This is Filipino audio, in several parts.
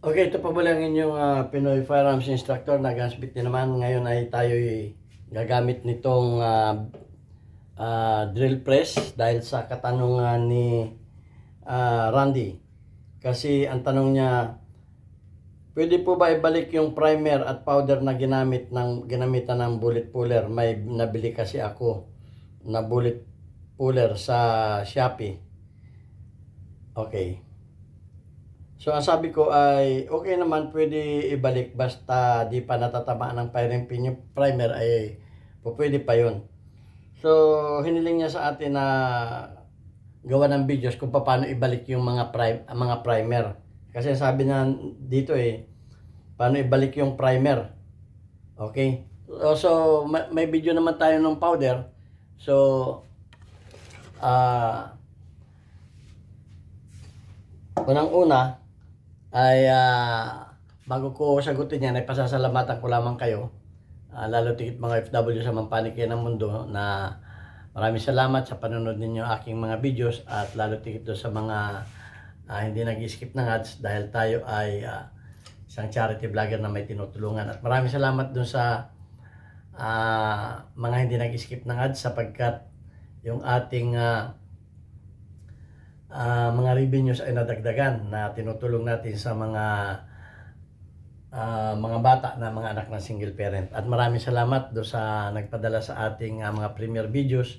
Okay, ito pa muli ang inyong Pinoy Firearms Instructor na Gunsmith din naman. Ngayon ay tayo'y gagamit nitong drill press dahil sa katanungan ni Randy. Kasi ang tanong niya, pwede po ba ibalik yung primer at powder na ginamitan ng bullet puller? May nabili kasi ako na bullet puller sa Shopee. Okay. So ang sabi ko ay okay naman, pwede ibalik basta di pa natatamaan ng firing pin yung primer ay pwede pa yun. So hiniling niya sa atin na gawa ng videos kung paano ibalik yung mga primer. Kasi sabi niya dito paano ibalik yung primer. Okay? So may video naman tayo ng powder. So unang-una ay bago ko sagutin yan ay pasasalamatan ko lamang kayo, lalo tigit mga FW sa mampanikin ng mundo, na maraming salamat sa panonood ninyo aking mga videos, at lalo tigit doon sa mga hindi nag-skip ng ads, dahil tayo ay isang charity vlogger na may tinutulungan. At maraming salamat doon sa mga hindi nag-skip ng ads, sapagkat yung ating mga revenues ay nadagdagan na tinutulong natin sa mga bata na mga anak ng single parent. At maraming salamat do sa nagpadala sa ating mga premier videos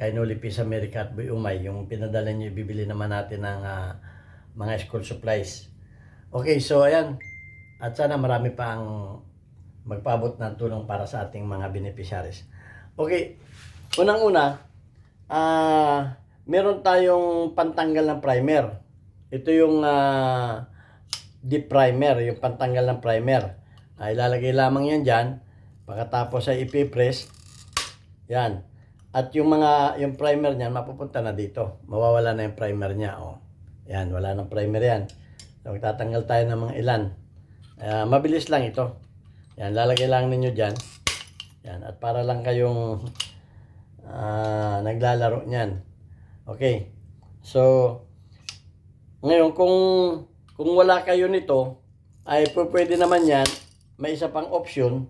kay Noli Peace America at Boy Umay. Yung pinadala niyo, bibili naman natin ng mga school supplies. Okay, so ayan. At sana marami pa ang magpaabot ng tulong para sa ating mga beneficiaries. Okay, unang-una, meron tayong pantanggal ng primer. Ito yung deep primer, yung pantanggal ng primer. Ilalagay lamang yan dyan. Pagkatapos ay ipipress. Yan. At yung primer niyan, mapupunta na dito. Mawawala na yung primer niya. Oh. Yan, wala nang primer yan. So, magtatanggal tayo ng mga ilan. Mabilis lang ito. Yan, lalagay lang ninyo dyan. Yan, at para lang kayong naglalaro niyan. Okay. So, ngayon kung wala kayo nito, ay pwede naman yan, may isa pang option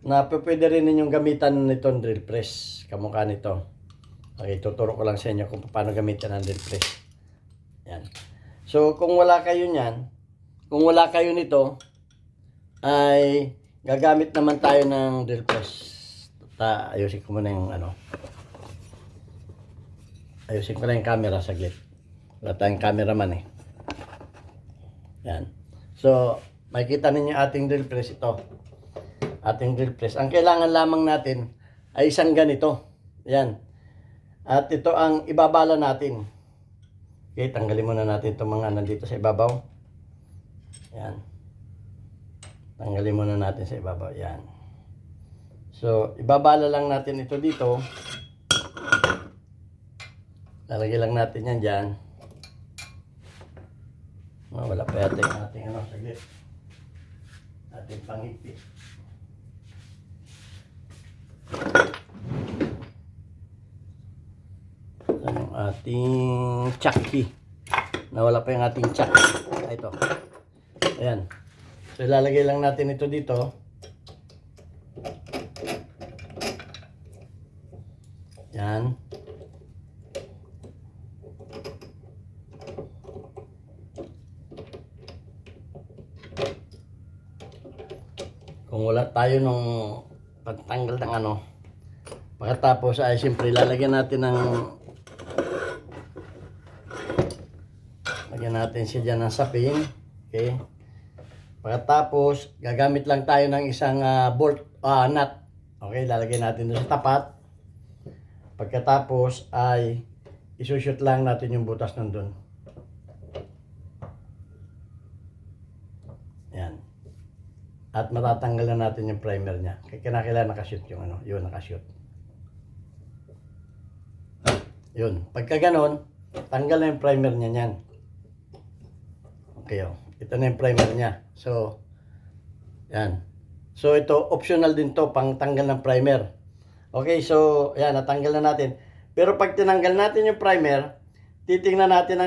na pwede rin ninyong gamitan nitong drill press. Kamukha nito. Okay, tuturo ko lang sa inyo kung paano gamitan ng drill press. Yan. So, kung wala kayo niyan, kung wala kayo nito, ay gagamit naman tayo ng drill press. Ayusin ko muna yung ayusin ko lang yung camera saglit. Wala tayong cameraman Yan. So, makikita ninyo ating drill press ito. Ating drill press. Ang kailangan lamang natin ay isang ganito. Yan. At ito ang ibabala natin. Okay, tanggalin muna natin itong mga nandito sa ibabaw. Yan. Tanggalin muna natin sa ibabaw. Yan. So, ibabala lang natin ito dito. Lalagay lang natin yan dyan. Wala pa yata yung ating saglit. Ating pangipit. Yung ating chakki. Nawala pa yung ating chakki. Ito. Ayan. So, ilalagay lang natin ito dito. Yan. Kung wala tayo nung pagtanggal ng pagkatapos ay siyempre lalagyan natin siya dyan ng sapin. Okay. Pagkatapos gagamit lang tayo ng isang bolt nut. Okay, lalagyan natin doon sa tapat. Pagkatapos ay isushoot lang natin yung butas nandun. Yan. At matatanggal na natin yung primer niya. Kinakailangan nakashoot yung yun, nakashoot. Yun. Pagka ganon, tanggal na yung primer niya niyan. Okay, ito na yung primer niya. So, yan. So, ito, optional din to, pang tanggal ng primer. Okay, so, yan, natanggal na natin. Pero pag tinanggal natin yung primer, titingnan natin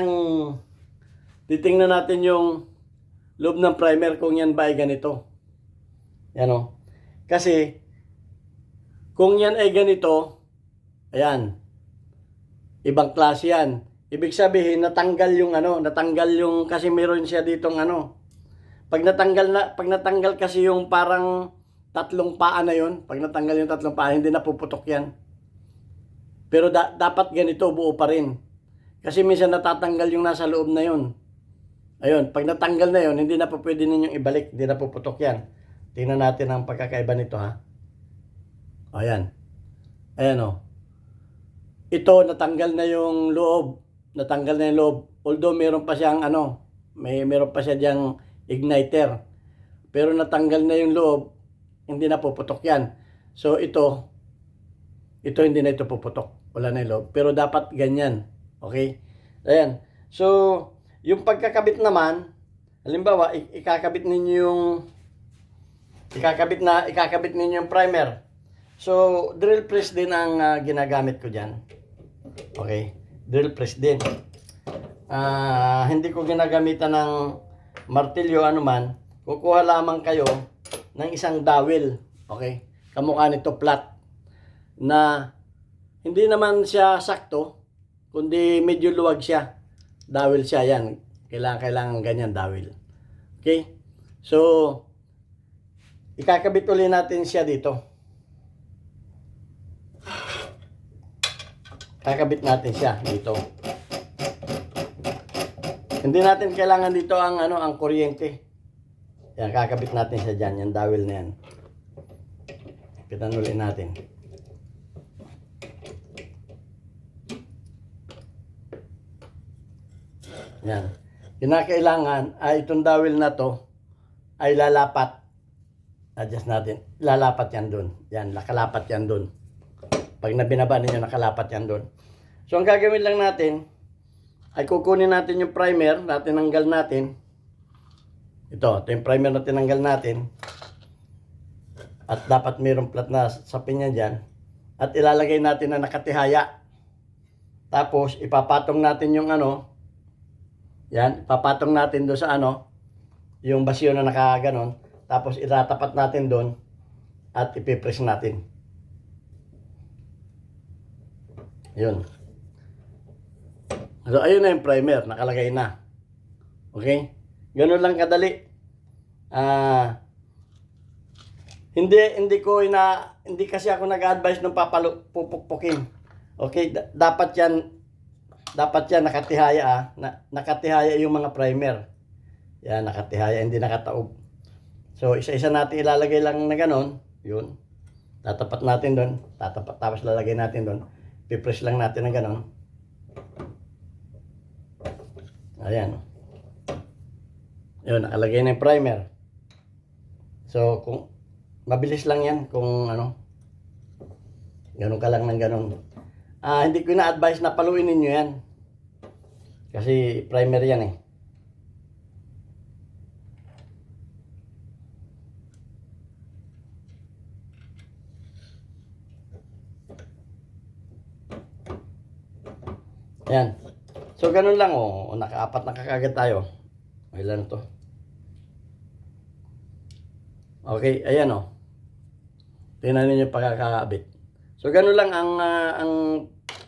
yung loob ng primer kung yan ba ay ganito. Yan o. Kasi, kung yan ay ganito, ayan, ibang klase yan. Ibig sabihin, natanggal yung kasi meron siya ditong pag natanggal kasi yung parang tatlong paa na yun, pag natanggal yung tatlong paa, hindi na puputok yan. Pero dapat ganito, buo pa rin. Kasi minsan natatanggal yung nasa loob na yun. Ayun, pag natanggal na yun, hindi na po pwede ninyong ibalik, hindi na puputok yan. Tingnan natin ang pagkakaiba nito, ha. Ayan. Ayan o. Ito, natanggal na yung loob. Natanggal na yung loob. Although, meron pa siyang meron pa siya diyang igniter. Pero natanggal na yung loob, hindi na puputok yan. So, ito hindi na ito puputok. Wala na yung loob. Pero dapat ganyan. Okay? Ayan. So, yung pagkakabit naman, halimbawa, ikakabit ninyo yung primer. So, drill press din ang ginagamit ko dyan. Okay? Drill press din. Hindi ko ginagamitan ng martilyo anuman. Kukuha lamang kayo ng isang dowel. Okay? Kamukha nito flat. Na hindi naman siya sakto, kundi medyo luwag siya. Dowel siya yan. Kailangan ganyan dowel. Okay? So, ikakabit ulit natin siya dito. Kakabit natin siya dito. Hindi natin kailangan dito ang kuryente. Yan, kakabit natin siya diyan, yung dowel na yan. Kapitan ulit natin. Yan. Kinakailangan ay itong dowel na to ay lalapat. Adjust natin. Lalapat yan doon. Yan, nakalapat yan doon. Pag nabinaba ninyo, nakalapat yan doon. So, ang gagawin lang natin, ay kukunin natin yung primer na tinanggal natin. Ito yung primer na tinanggal natin. At dapat mayroong flat na sapin niya dyan. At ilalagay natin na nakatihaya. Tapos, ipapatong natin yung yan, ipapatong natin doon sa yung basyo na nakaganon. Tapos, itatapat natin doon at ipipress natin. Yun. So, ayun na yung primer. Nakalagay na. Okay? Ganun lang kadali. Hindi kasi ako nag-advise ng pupukpukin. Okay? Dapat yan nakatihaya. Nakatihaya yung mga primer. Yan, nakatihaya. Hindi nakataob. So, isa-isa natin ilalagay lang na ganon. Yun. Tatapat natin doon. Tapos lalagay natin doon. Pipress lang natin na ganon. Ayan. Yun, nakalagay na yung primer. So, kung mabilis lang yan, kung ganun ka lang ng ganun. Hindi ko na-advise na paluin ninyo yan. Kasi primer yan eh. Ayan. So, ganun lang nakaapat na kagad tayo. Ilan to? Okay, ayan tingnan niyo yung pagkakabit. So, ganun lang ang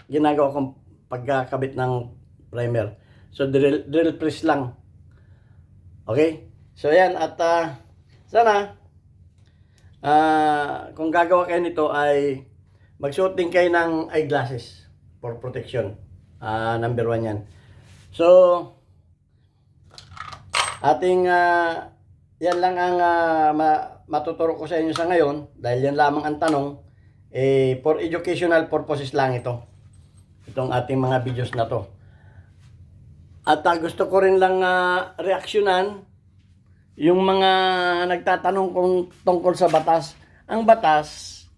ginagawa kong pagkakabit ng primer. So, drill press lang. Okay? So, ayan. At sana kung gagawa kayo nito ay magsuot din kayo ng eyeglasses for protection. Number 1 yan. So, ating yan lang ang matuturo ko sa inyo sa ngayon dahil yan lamang ang tanong. For educational purposes lang itong ating mga videos na to. At gusto ko rin lang reaksyonan yung mga nagtatanong kung tungkol sa batas. Ang batas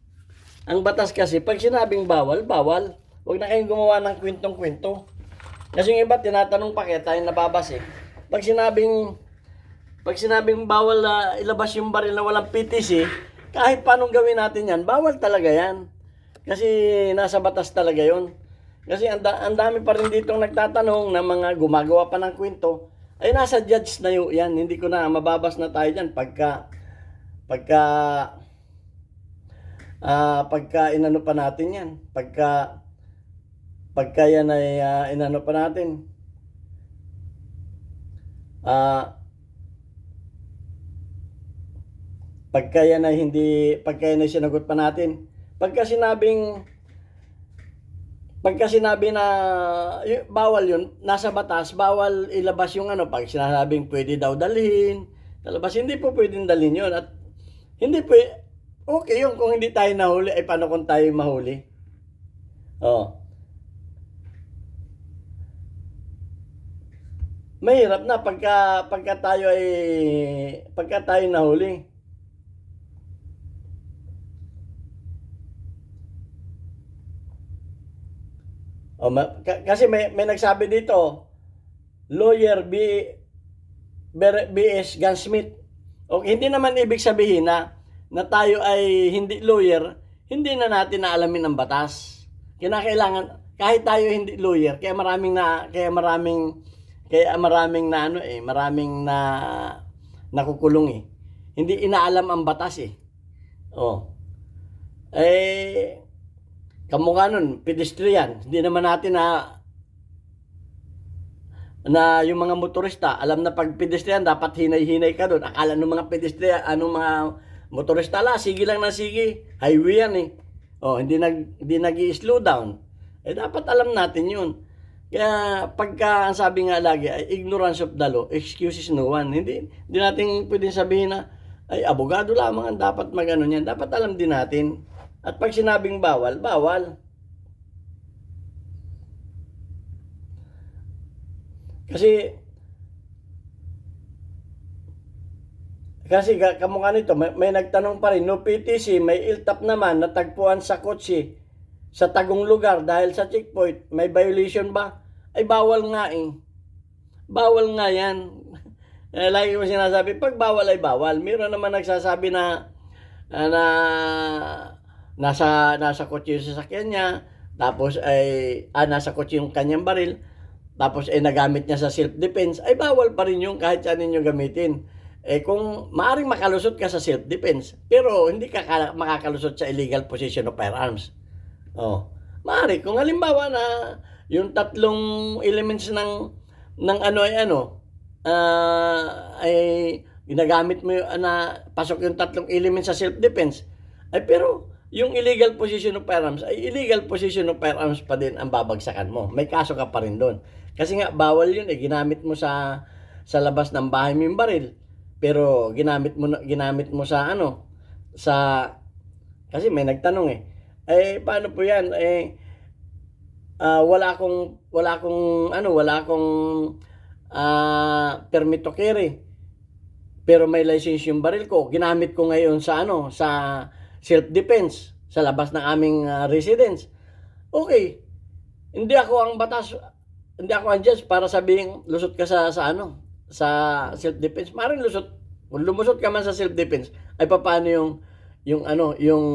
kasi pag sinabing bawal, bawal. Huwag na kayong gumawa ng kwentong-kwento. Kasi yung iba tinatanong pa kaya tayo nababas eh. Pag sinabing bawal na ilabas yung baril na walang PTC, kahit paanong gawin natin yan, bawal talaga yan. Kasi nasa batas talaga yon. Kasi ang dami pa rin ditong nagtatanong na mga gumagawa pa ng kwento. ay nasa judge na yun yan. Hindi ko na mababas na tayo dyan pagka pagka inano pa natin yan. Pagka yan ay inano pa natin. Pagka yan ay sinagot pa natin. Pagka sinabi na bawal yun, nasa batas, bawal ilabas yung ano, pag sinasabing pwede daw dalhin, talabas, hindi po pwedeng dalhin yun. At hindi po, okay yun kung hindi tayo nahuli, ay paano kung tayo mahuli? Oh. Mahirap na pagka tayo nahuli. Oh, kasi may nagsabi dito, lawyer BS Gunsmith. Okay, hindi naman ibig sabihin na tayo ay hindi lawyer, hindi na natin naalamin ang batas. Kinakailangan kahit tayo hindi lawyer, kaya maraming na nakukulong eh. Hindi inaalam ang batas eh. Oh. Kamukha nun, pedestrian. Hindi naman natin na yung mga motorista, alam na pag pedestrian, dapat hinay-hinay ka doon. Akala ng mga pedestrian, mga motorista sige lang na sige. Highway yan eh. Oh, hindi nag-i-slow down. Dapat alam natin yun. Kaya pagka ang sabi nga lagi ay ignorance of the law, excuses no one. Hindi natin pwedeng sabihin na ay abogado lamang ang dapat magano niyan. Dapat alam din natin. At pag sinabing bawal, bawal. Kasi kamukha nito, may nagtanong pa rin, no PTC, may iltap naman natagpuan sa kotse sa tagong lugar dahil sa checkpoint, may violation ba? Ay bawal nga eh. Bawal nga yan. Lagi ko sinasabi, pag bawal ay bawal. Meron naman nagsasabi na nasa kotse yung sasakyan niya, tapos ay nasa kotse yung kanyang baril, tapos ay nagamit niya sa self-defense, ay bawal pa rin yung kahit saan ninyo gamitin. Kung maaring makalusot ka sa self-defense, pero hindi ka makakalusot sa illegal possession of firearms. Oh, maaari. Kung halimbawa na yung tatlong elements ng ay ginagamit mo na pasok yung tatlong elements sa self-defense, ay pero yung illegal possession of firearms ay illegal possession of firearms pa din ang babagsakan mo. May kaso ka pa rin doon. Kasi nga bawal yun ginamit mo sa labas ng bahay mo yung baril. Pero ginamit mo sa kasi may nagtanong paano po yan? Wala akong permit to carry. Pero may license yung baril ko. Ginamit ko ngayon sa self-defense sa labas ng aming residence. Okay. Hindi ako ang judge para sabihin lusot ka sa self-defense. Maring lusot. Kung lumusot ka man sa self-defense, ay paano yung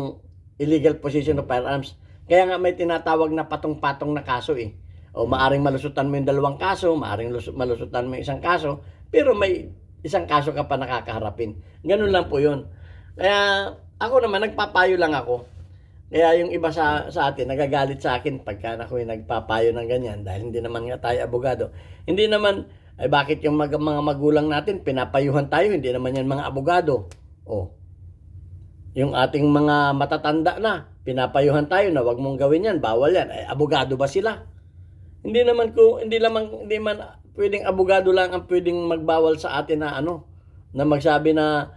illegal possession of firearms. Kaya nga may tinatawag na patong-patong na kaso eh. O maaring malusutan mo yung dalawang kaso, maaring malusutan mo yung isang kaso, pero may isang kaso ka pa nakakaharapin. Ganun lang po yun. Kaya ako naman, nagpapayo lang ako. Kaya yung iba sa atin, nagagalit sa akin pagka ako yung nagpapayo ng ganyan dahil hindi naman nga tayo abogado. Hindi naman, ay bakit yung mga magulang natin, pinapayuhan tayo, hindi naman yan mga abogado. O, yung ating mga matatanda na, pinapayuhan tayo na wag mong gawin yan, bawal yan. Ay, abogado ba sila? Hindi man pwedeng abogado lang ang pwedeng magbawal sa atin na na magsabi na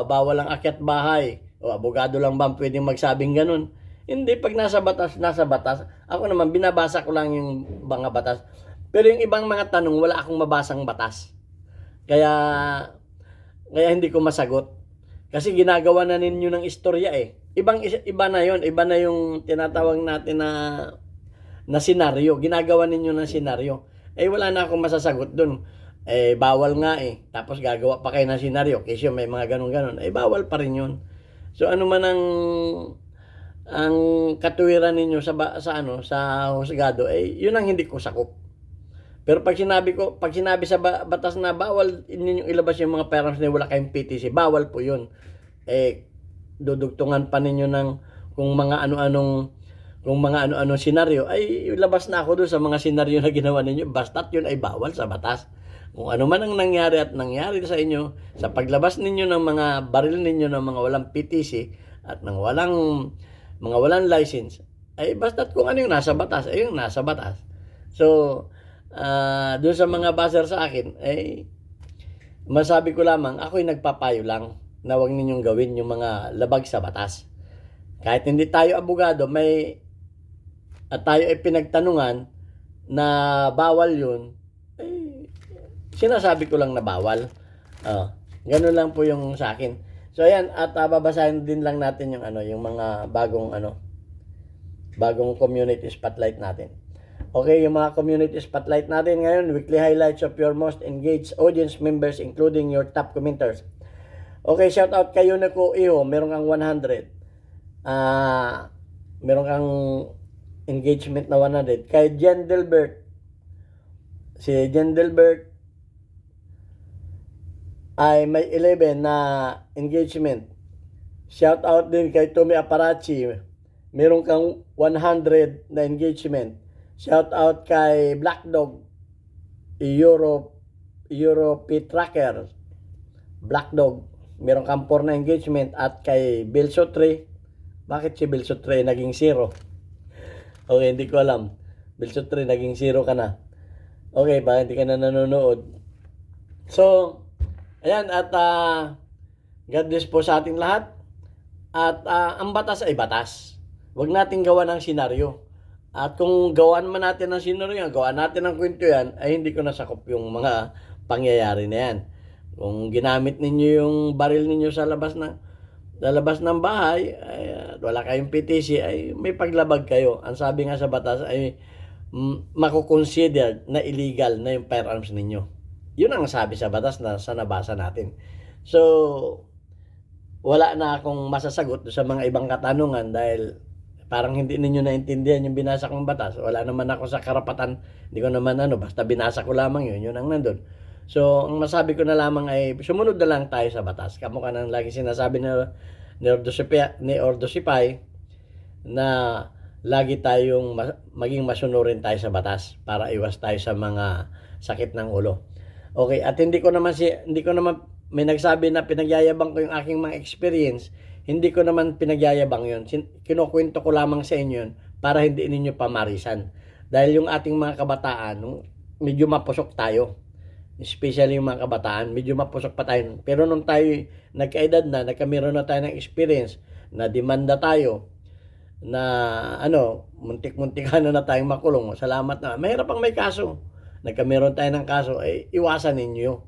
bawal ang akyat bahay. O abogado lang ba pwedeng magsabing ganun? Hindi, pag nasa batas, nasa batas. Ako naman, binabasa ko lang yung mga batas. Pero yung ibang mga tanong, wala akong mabasang batas. Kaya hindi ko masagot. Kasi ginagawa na ninyo ng istorya eh. Iba na yon, iba na yung tinatawag natin na senaryo. Ginagawa ninyo ng senaryo. Wala na akong masasagot dun. Bawal nga eh. Tapos gagawa pa kayo ng senaryo. Kasi may mga ganun-ganun. Bawal pa rin yun. So ano man ang katuwiran ninyo sa husgado, yun ang hindi ko sakop. Pero pag sinabi sa batas na bawal ninyong ilabas yung mga firearms na wala kayong PTC, bawal po yun. Dudugtungan pa ninyo ng kung mga ano-anong senaryo, ay labas na ako doon sa mga senaryo na ginawa ninyo. Basta't yun ay bawal sa batas. Kung ano man ang nangyari sa inyo, sa paglabas ninyo ng mga baril ninyo ng mga walang PTC at ng mga walang license, ay basta't kung ano yung nasa batas, ay yung nasa batas. So, doon sa mga baser sa akin, masabi ko lamang, ako'y nagpapayo lang na huwag ninyong gawin yung mga labag sa batas. Kahit hindi tayo abogado, at tayo ay pinagtanungan na bawal yun, sinasabi ko lang na bawal. Ganun lang po yung sa akin. So ayan, at babasahin din lang natin yung mga bagong community spotlight natin. Okay, yung mga community spotlight natin ngayon, weekly highlights of your most engaged audience members including your top commenters. Okay, shout out kayo na ko Iho, meron kang 100. Meron kang engagement na 100. Kay Jen Delbert, si Jen Delbert ay may 11 na engagement. Shout out din kay Tommy Aparachi, meron kang 100 na engagement. Shout out kay Black Dog Europe Tracker, Black Dog, meron kang 4 na engagement. At kay Bilso 3, bakit si Bilso 3 naging 0? Okay, hindi ko alam. Bilso 3 naging 0 ka na. Okay, baka hindi ka na nanonood. So, ayan, at God bless po sa ating lahat. At ang batas ay batas. Huwag nating gawa ng senaryo. At kung gawaan man natin ng senaryo, gawaan natin ng kwento yan, ay hindi ko nasakop yung mga pangyayari na yan. Kung ginamit ninyo yung baril ninyo sa labas ng bahay, ay, wala kayong PTC, ay may paglabag kayo. Ang sabi nga sa batas ay makukonsider na illegal na yung firearms ninyo. Yun ang sabi sa batas na sa nabasa natin. So, wala na akong masasagot sa mga ibang katanungan dahil parang hindi ninyo naintindihan yung binasa kong batas. Wala naman ako sa karapatan. Hindi ko naman basta binasa ko lamang yun. Yun ang nandun. So, ang masabi ko na lamang ay sumunod na lang tayo sa batas. Kamukha nang lagi sinasabi ni Ordo Sipay na lagi tayong maging masunurin tayo sa batas para iwas tayo sa mga sakit ng ulo. Okay, at hindi ko naman may nagsabi na pinagyayabang ko yung aking mga experience. Hindi ko naman pinagyayabang yun. Kinukwento ko lamang sa inyo yun para hindi ninyo pamarisan. Dahil yung ating mga kabataan, medyo mapusok tayo. Especially yung mga kabataan, medyo mapusok pa tayo. Pero nung tayo nagkaedad na, nagkameron na tayo ng experience, na demanda tayo, na muntik-muntikan na tayong makulong. Salamat na. Mahirap ang may kaso. Nagkameron tayo ng kaso, ay iwasan ninyo.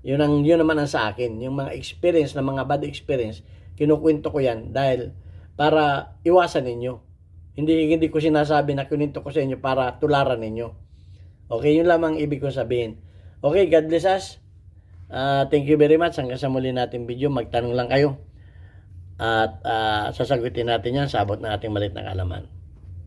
Yun naman ang sa akin. Yung mga experience, na mga bad experience, kinukwento ko yan dahil para iwasan ninyo. Hindi ko sinasabi na kinukwento ko sa inyo para tularan ninyo. Okay, yun lamang ibig kong sabihin. Okay, God bless us. Thank you very much. Hanggang sa muli nating video, magtanong lang kayo. At sasagutin natin yan sa abot ng ating malit na kaalaman.